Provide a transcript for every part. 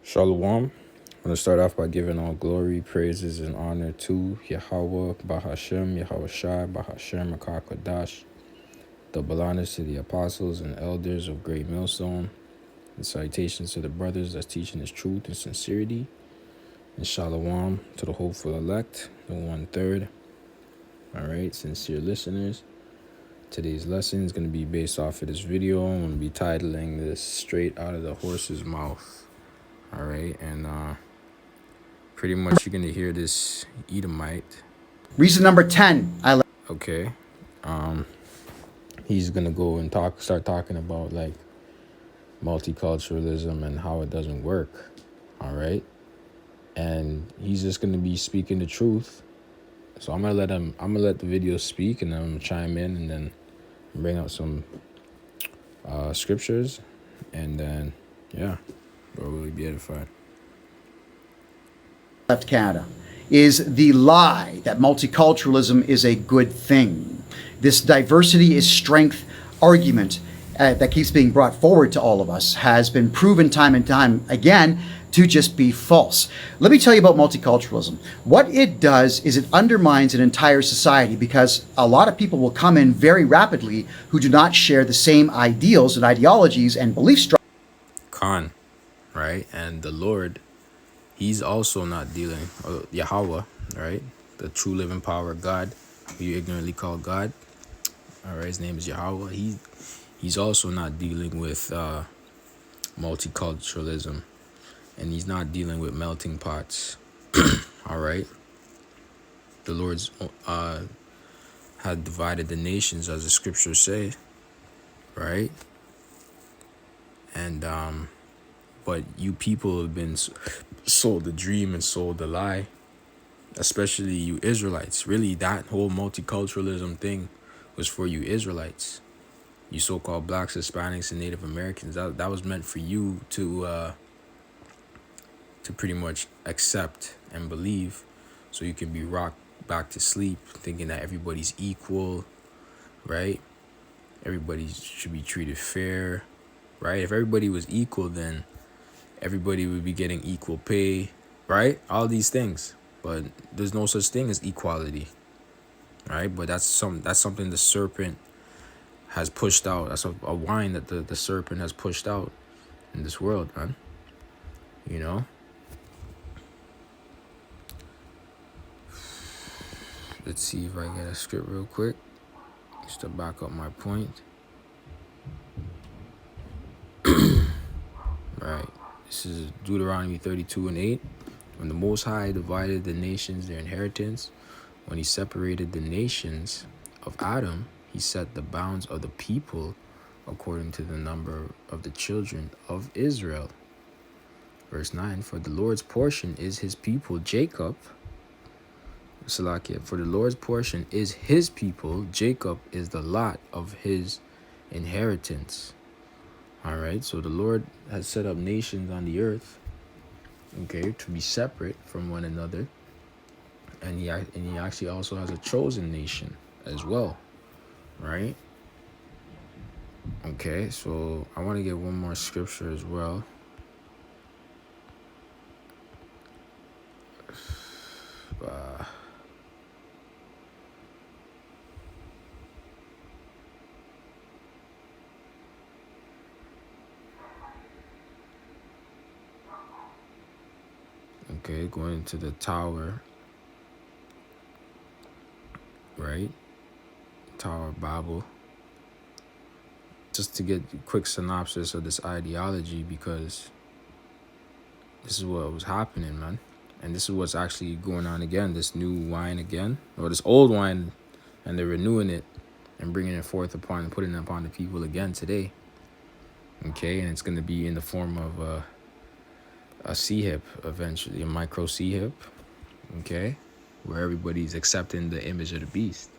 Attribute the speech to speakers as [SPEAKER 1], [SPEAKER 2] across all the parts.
[SPEAKER 1] Shalom. I'm going to start off by giving all glory, praises, and honor to Yahweh, Bahashem, Yahweh Shai, Bahashem, Akakadash, double honors to the apostles and elders of Great Millstone, and salutations to the brothers that's teaching His truth and sincerity, and shalom to the hopeful elect, the 1/3. All right, sincere listeners. Today's lesson is going to be based off of this video. I'm going to be titling this Straight Out of the Horse's Mouth. All right, and pretty much you're going to hear this Edomite.
[SPEAKER 2] Reason number 10.
[SPEAKER 1] Okay. He's going to go and start talking about like multiculturalism and how it doesn't work. All right. And he's just going to be speaking the truth. So I'm going to let the video speak, and then I'm going to chime in and then bring out some scriptures. And then, yeah, we'll really be edified.
[SPEAKER 2] Left Canada is the lie that multiculturalism is a good thing. This diversity is strength argument that keeps being brought forward to all of us has been proven time and time again to just be false. Let me tell you about multiculturalism. What it does is it undermines an entire society because a lot of people will come in very rapidly who do not share the same ideals and ideologies and belief structures.
[SPEAKER 1] Khan, right? And the Lord, He's also not dealing, Yahweh, right? The true living power of God, who you ignorantly call God. All right, His name is Yahweh. He's also not dealing with multiculturalism, and He's not dealing with melting pots. All right. The Lord's had divided the nations, as the scriptures say, right? And but you people have been sold the dream and sold the lie, especially you Israelites. Really, that whole multiculturalism thing was for you Israelites, you so-called blacks, Hispanics, and Native Americans. That was meant for you to pretty much accept and believe, so you can be rocked back to sleep, thinking that everybody's equal, right? Everybody should be treated fair, right? If everybody was equal, then everybody would be getting equal pay, right? All these things. But there's no such thing as equality, right? But that's something the serpent has pushed out. That's a wine that the serpent has pushed out in this world, man. You know? Let's see if I get a script real quick, just to back up my point. Right. This is Deuteronomy 32:8. When the Most High divided the nations their inheritance, when He separated the nations of Adam, He set the bounds of the people according to the number of the children of Israel. Verse 9, for the Lord's portion is His people, Jacob. Salakia, for the Lord's portion is His people, Jacob is the lot of His inheritance. All right, so the Lord has set up nations on the earth, okay, to be separate from one another. And he actually also has a chosen nation as well, right? Okay, so I want to get one more scripture as well. Okay, going to the tower, right? Tower of Babel. Just to get a quick synopsis of this ideology, because this is what was happening, man. And this is what's actually going on again, this new wine again, or this old wine, and they're renewing it and bringing it forth upon, putting it upon the people again today. Okay, and it's going to be in the form of a C-hip eventually, a micro C-hip, okay, where everybody's accepting the image of the beast.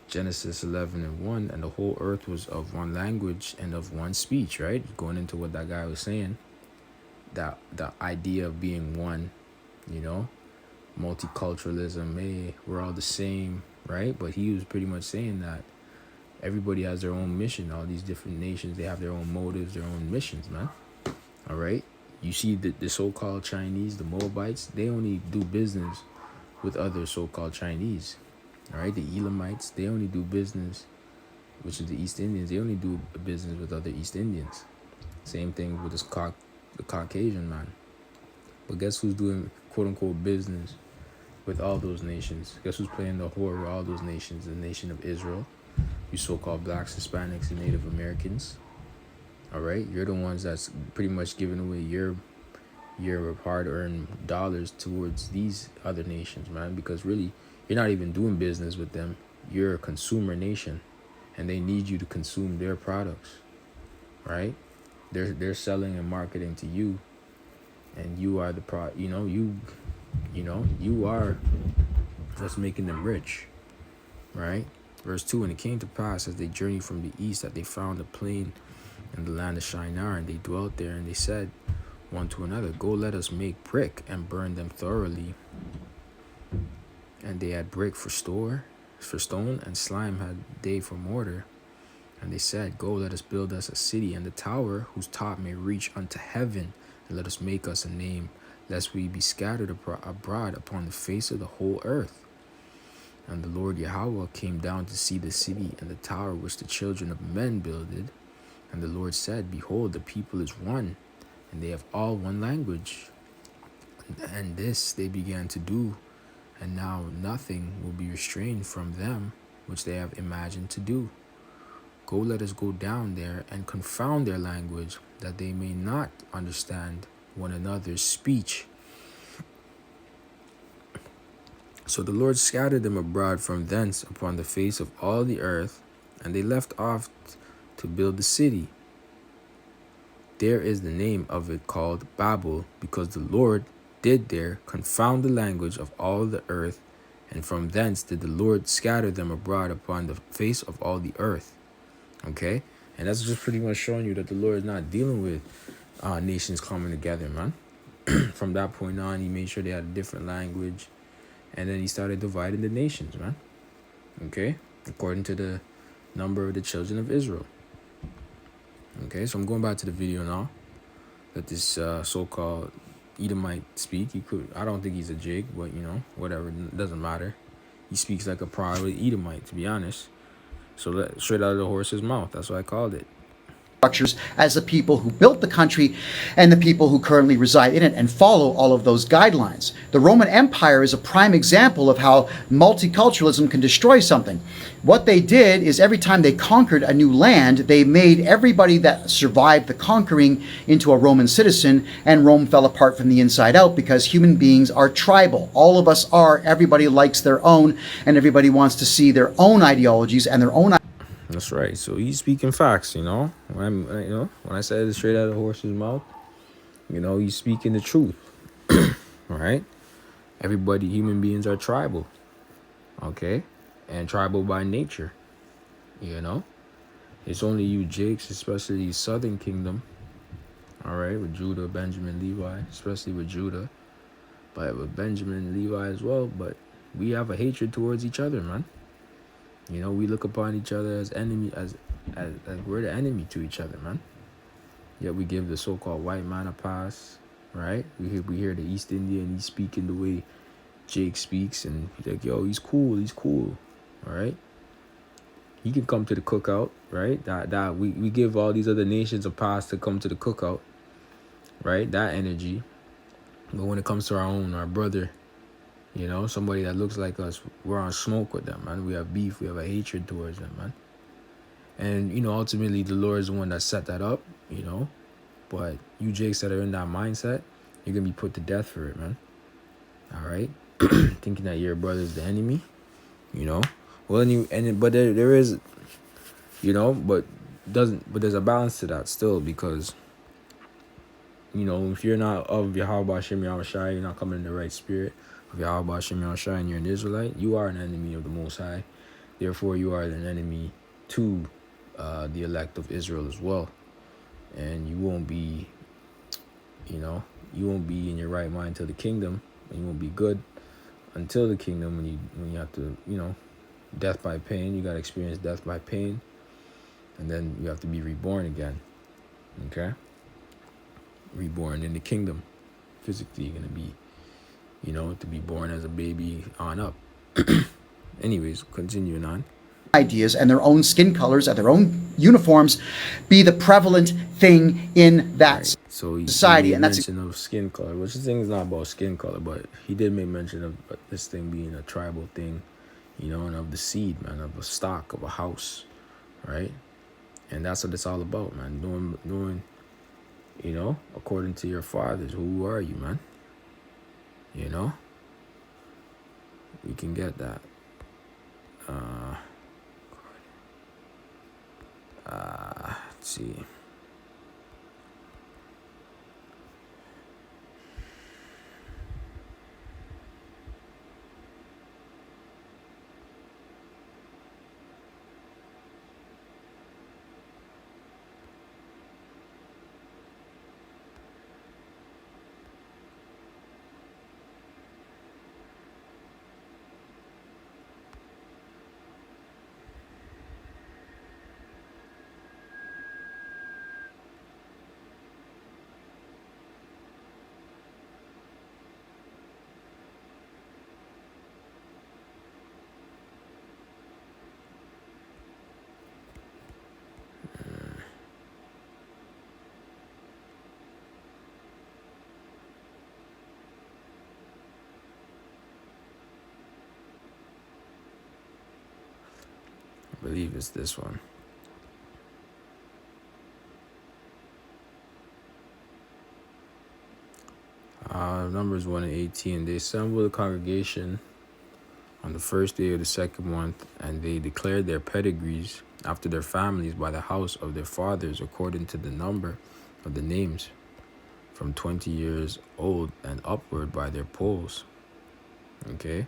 [SPEAKER 1] Genesis 11:1, and the whole earth was of one language and of one speech, right? Going into what that guy was saying, that the idea of being one, you know, multiculturalism, hey, we're all the same, right? But he was pretty much saying that everybody has their own mission. All these different nations, they have their own motives, their own missions, man. All right. You see the so-called Chinese, the Moabites, they only do business with other so-called Chinese. All right, the Elamites, they only do business, which is the East Indians. They only do business with other East Indians. Same thing with the Caucasian man. But guess who's doing quote unquote business with all those nations? Guess who's playing the whore with all those nations? The nation of Israel. You so-called blacks, Hispanics, and Native Americans. All right, you're the ones that's pretty much giving away your hard-earned dollars towards these other nations, man. Because really, you're not even doing business with them. You're a consumer nation, and they need you to consume their products, right? They're selling and marketing to you, and you are the you are just making them rich, right? Verse 2, and it came to pass as they journeyed from the east that they found a plain in the land of Shinar, and they dwelt there, and they said one to another, go, let us make brick and burn them thoroughly. And they had brick for stone, and slime had they for mortar. And they said, go, let us build us a city, and the tower whose top may reach unto heaven, and let us make us a name, lest we be scattered abroad upon the face of the whole earth. And the Lord Yahweh came down to see the city and the tower which the children of men builded. And the Lord said, behold, the people is one, and they have all one language. And this they began to do, and now nothing will be restrained from them which they have imagined to do. Go, let us go down there and confound their language, that they may not understand one another's speech. So the Lord scattered them abroad from thence upon the face of all the earth, and they left off to build the city. There is the name of it called Babel, because the Lord did there confound the language of all the earth, and from thence did the Lord scatter them abroad upon the face of all the earth. Okay? And that's just pretty much showing you that the Lord is not dealing with nations coming together, man. From that point on, he made sure they had a different language, and then he started dividing the nations, man. Okay? According to the number of the children of Israel. Okay, so I'm going back to the video now. Let this so-called Edomite speak. I don't think he's a jig, but whatever, it doesn't matter. He speaks like a proud Edomite, to be honest. So straight out of the horse's mouth. That's what I called it.
[SPEAKER 2] Structures as the people who built the country and the people who currently reside in it, and follow all of those guidelines. The Roman Empire is a prime example of how multiculturalism can destroy something. What they did is every time they conquered a new land, they made everybody that survived the conquering into a Roman citizen, and Rome fell apart from the inside out because human beings are tribal. All of us are. Everybody likes their own, and everybody wants to see their own ideologies and their own.
[SPEAKER 1] That's right. So he's speaking facts, When I said it straight out of the horse's mouth, he's speaking the truth. All right? Everybody, human beings are tribal. Okay? And tribal by nature. It's only you Jakes, especially Southern Kingdom. All right? With Judah, Benjamin, Levi, especially with Judah. But with Benjamin and Levi as well. But we have a hatred towards each other, man. We look upon each other as enemy, as we're the enemy to each other, man. Yet we give the so-called white man a pass, right? We hear the East Indian, he's speaking the way Jake speaks, and he's like, yo, he's cool, all right? He can come to the cookout, right? That we give all these other nations a pass to come to the cookout, right? That energy. But when it comes to our brother, somebody that looks like us, we're on smoke with them, man. We have beef. We have a hatred towards them, man. And, ultimately, the Lord is the one that set that up, But you Jakes that are in that mindset, you're going to be put to death for it, man. All right? Thinking that your brother's the enemy, Well, but there is, but there's a balance to that still, because, if you're not of Yahweh Shem Yahushai, you're not coming in the right spirit of Yahweh Shem Yahushai, and you're an Israelite, you are an enemy of the Most High. Therefore, you are an enemy to the elect of Israel as well. And you won't be, you won't be in your right mind till the kingdom, and you won't be good until the kingdom, when you have to, death by pain. You got to experience death by pain, and then you have to be reborn again. Okay? reborn in the kingdom. Physically, you're gonna be, to be born as a baby on up. Anyways, continuing on.
[SPEAKER 2] Ideas and their own skin colors and their own uniforms be the prevalent thing in that
[SPEAKER 1] Right. So he
[SPEAKER 2] society.
[SPEAKER 1] made
[SPEAKER 2] And that's
[SPEAKER 1] mention of skin color, which the thing is not about skin color, but he did make mention of this thing being a tribal thing, and of the seed, man, of a stock, of a house, right? And that's what it's all about, man. Doing, according to your fathers. Who are you, man? We can get that. Let's see. I believe it's this one. Numbers 1 and 18. They assembled the congregation on the first day of the second month, and they declared their pedigrees after their families by the house of their fathers, according to the number of the names, from 20 years old and upward by their polls. Okay?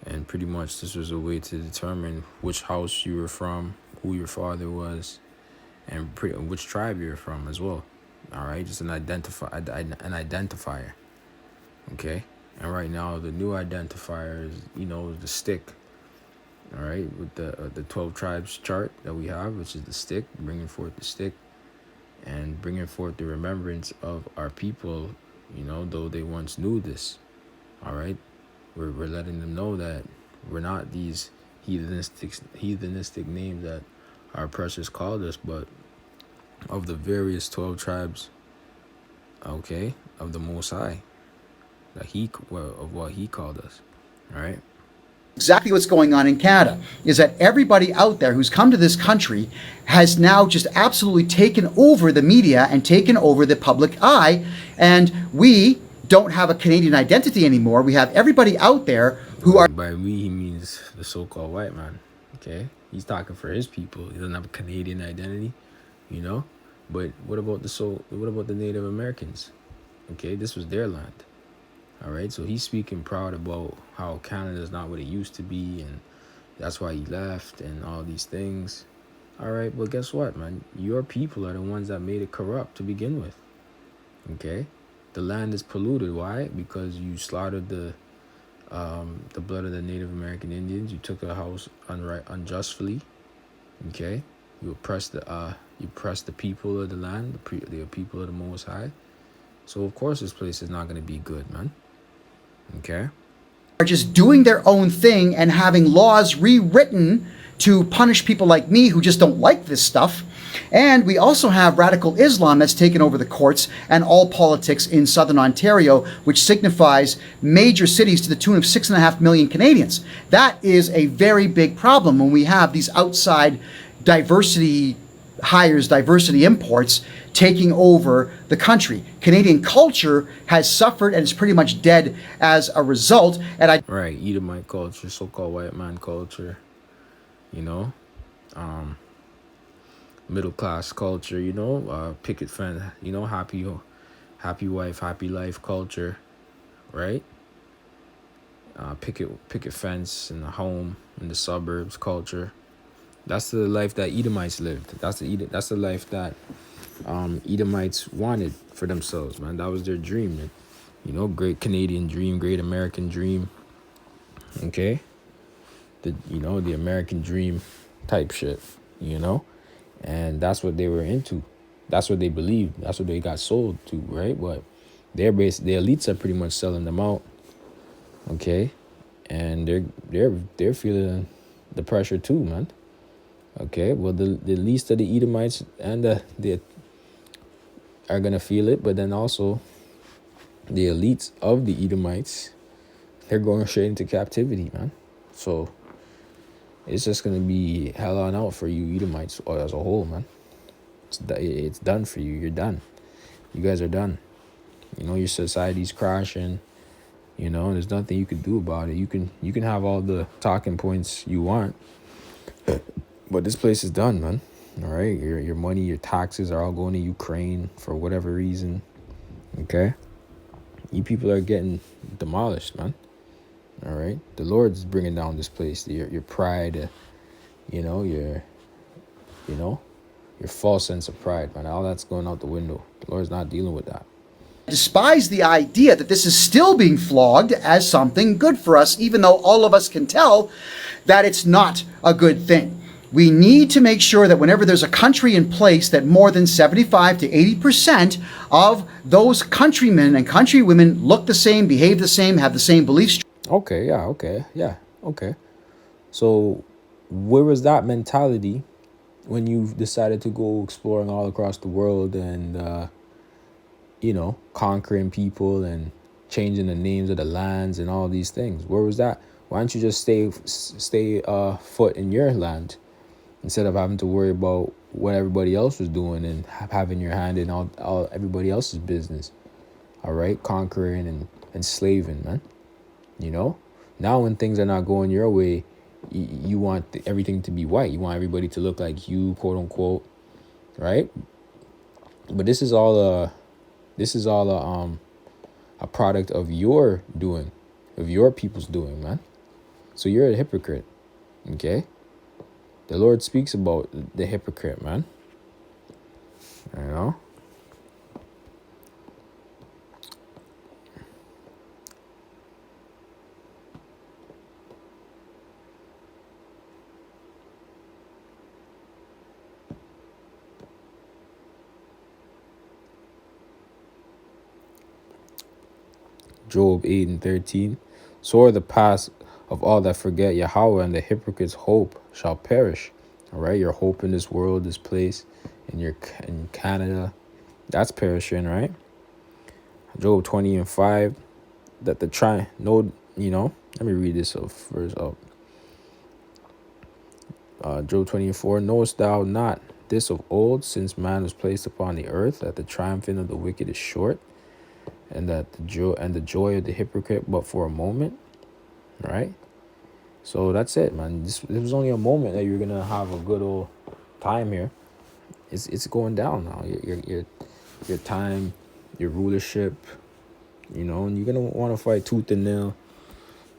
[SPEAKER 1] And pretty much this was a way to determine which house you were from, who your father was, and which tribe you're from as well. All right? Just an identifier. Okay? And right now, the new identifier is, the stick. All right? With the 12 tribes chart that we have, which is the stick, bringing forth the stick and bringing forth the remembrance of our people, though they once knew this. All right? We're letting them know that we're not these heathenistic names that our oppressors called us, but of the various 12 tribes, okay, of the Most High, of what he called us. All right?
[SPEAKER 2] exactly what's going on in Canada is that everybody out there who's come to this country has now just absolutely taken over the media and taken over the public eye, and we don't have a Canadian identity anymore. We have everybody out there who are
[SPEAKER 1] By we, he means the so-called white man. Okay? He's talking for his people. He doesn't have a Canadian identity, But what about the Native Americans? Okay, this was their land. All right, so he's speaking proud about how Canada is not what it used to be, and that's why he left and all these things. All right, but guess what, man? Your people are the ones that made it corrupt to begin with. Okay, the land is polluted. Why? Because you slaughtered the blood of the Native American Indians. You took a house unjustly. Okay, you oppressed the people of the land, the people of the Most High. So of course this place is not going to be good, man. Okay.
[SPEAKER 2] are just doing their own thing and having laws rewritten to punish people like me who just don't like this stuff. And we also have radical Islam that's taken over the courts and all politics in southern Ontario, which signifies major cities to the tune of 6.5 million Canadians. That is a very big problem when we have these outside diversity hires, diversity imports taking over the country. Canadian culture has suffered and is pretty much dead as a result. And
[SPEAKER 1] Right, Edomite culture, so-called white man culture, middle class culture, picket fence, happy wife, happy life culture, right? Picket fence in the home, in the suburbs culture. That's the life that Edomites lived. That's the life that Edomites wanted for themselves, man. That was their dream, great Canadian dream, great American dream. Okay, the American dream type shit, and that's what they were into. That's what they believe. That's what they got sold to, right? But the elites are pretty much selling them out. Okay, and they're feeling the pressure too, man. Okay, well the least of the Edomites and the are gonna feel it, but then also the elites of the Edomites, they're going straight into captivity, man. So it's just gonna be hell on out for you Edomites as a whole, man. It's done for you. You're done. You guys are done. You know, your society's crashing. You know, there's nothing you can do about it. You can have all the talking points you want, but this place is done, man. All right, your money, your taxes are all going to Ukraine for whatever reason. Okay, you people are getting demolished, man. All right, the Lord's bringing down this place. Your pride, you know, your false sense of pride, man. All that's going out the window. The Lord's not dealing with that.
[SPEAKER 2] Despise the idea that this is still being flogged as something good for us, even though all of us can tell that it's not a good thing. We need to make sure that whenever there's a country in place, that more than 75 to 80% of those countrymen and countrywomen look the same, behave the same, have the same beliefs.
[SPEAKER 1] Okay. So where was that mentality when you decided to go exploring all across the world and, conquering people and changing the names of the lands and all these things? Where was that? Why don't you just stay foot in your land instead of having to worry about what everybody else was doing and having your hand in all everybody else's business? All right, conquering and enslaving, man. Now when things are not going your way, you want everything to be white. You want everybody to look like you, quote unquote, right? But this is all a product of your doing, of your people's doing, man. So you're a hypocrite, okay? The Lord speaks about the hypocrite, man. You know? Job 8:13. So are the past of all that forget Yahweh, and the hypocrite's hope shall perish. All right, your hope in this world, this place, in Canada, that's perishing, right? Job 20:5. That let me read this verse up. Job 20:4. Knowest thou not this of old, since man was placed upon the earth, that the triumphing of the wicked is short, and that the joy of the hypocrite but for a moment, right? So that's it, man. This was only a moment that you're gonna have a good old time here. It's going down now. Your time, your rulership, and you're gonna want to fight tooth and nail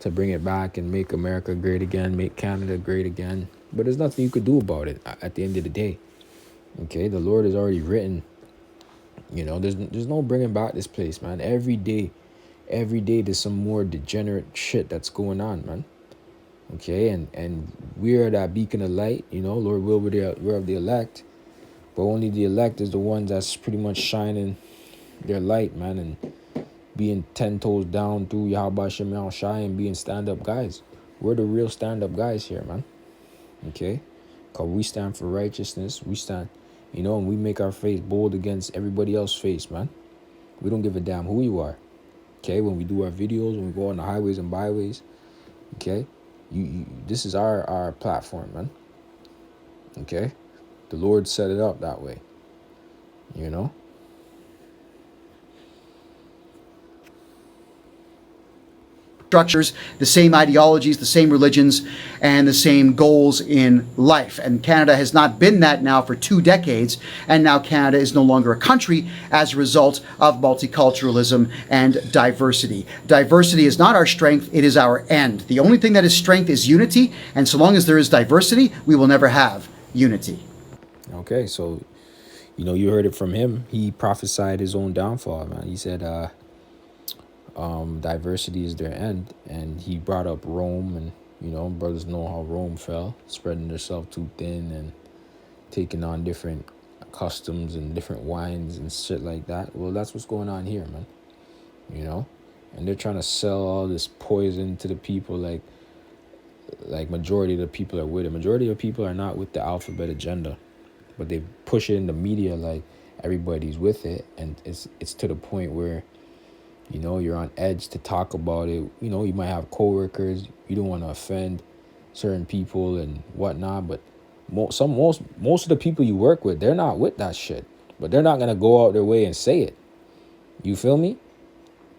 [SPEAKER 1] to bring it back and make America great again, make Canada great again. But there's nothing you could do about it at the end of the day. Okay, the Lord has already written. There's no bringing back this place, man. Every day there's some more degenerate shit that's going on, man. Okay, and we're that beacon of light, Lord will, we're of the elect, but only the elect is the ones that's pretty much shining their light, man, and being 10 toes down through Yahweh Shem Yahweh Shai and being stand-up guys. We're the real stand-up guys here, man. Okay, because we stand for righteousness. We stand, and we make our face bold against everybody else's face, man. We don't give a damn who you are. Okay, when we do our videos, when we go on the highways and byways, okay, this is our platform, man. Okay, the Lord set it up that way,
[SPEAKER 2] Structures, the same ideologies, the same religions, and the same goals in life. And Canada has not been that now for 2 decades, and now Canada is no longer a country as a result of multiculturalism and diversity. Diversity is not our strength, it is our end. The only thing that is strength is unity, and so long as there is diversity, we will never have unity.
[SPEAKER 1] Okay, so, you heard it from him. He prophesied his own downfall, man. He said, diversity is their end, and he brought up Rome, and brothers know how Rome fell, spreading themselves too thin and taking on different customs and different wines and shit like that. Well, that's what's going on here, man. You know, and they're trying to sell all this poison to the people. Like majority of the people are with it. Majority of the people are not with the alphabet agenda, but they push it in the media like everybody's with it, and it's to the point where, you know, you're on edge to talk about it. You know, you might have coworkers, you don't want to offend certain people and whatnot, but most of the people you work with, they're not with that shit, but they're not gonna go out their way and say it. You feel me?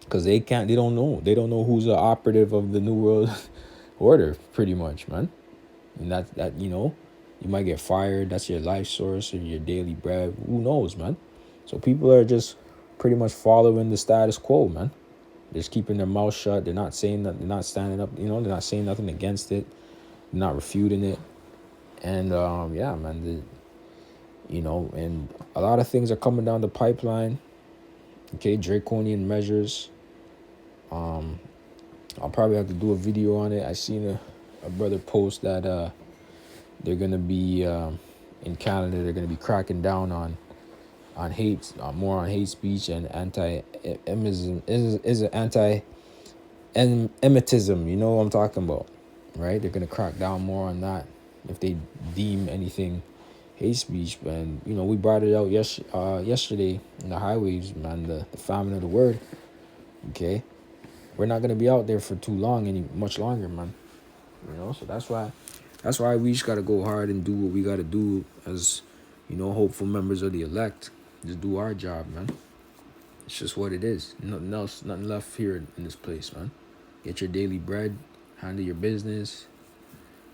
[SPEAKER 1] Because they don't know who's the operative of the new world order, pretty much, man. And that you know, you might get fired. That's your life source or your daily bread. Who knows, man? So people are just pretty much following the status quo, man. They're just keeping their mouth shut. They're not saying that. They're not standing up. You know, they're not saying nothing against it. They're not refuting it. And yeah, man. You know, and a lot of things are coming down the pipeline. Okay, draconian measures. I'll probably have to do a video on it. I seen a brother post that they're gonna be in Canada. They're gonna be cracking down on hate, more on hate speech and anti-emitism. Is it anti-emitism? You know what I'm talking about, right? They're gonna crack down more on that if they deem anything hate speech. And you know, we brought it out yesterday in the highways, man. The famine of the word. Okay, we're not gonna be out there for too long, much longer, man. You know, so that's why we just gotta go hard and do what we gotta do as, you know, hopeful members of the elect. Just do our job, man. It's just what it is. Nothing else, nothing left here in this place, man. Get your daily bread, handle your business,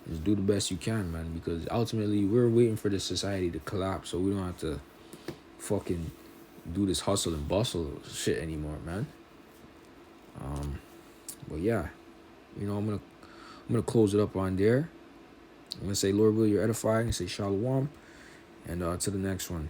[SPEAKER 1] just do the best you can, man. Because ultimately, we're waiting for this society to collapse, so we don't have to fucking do this hustle and bustle shit anymore, man. But yeah, you know, I'm gonna close it up on there. I'm gonna say, Lord will you're edifying, and say shalom, and to the next one.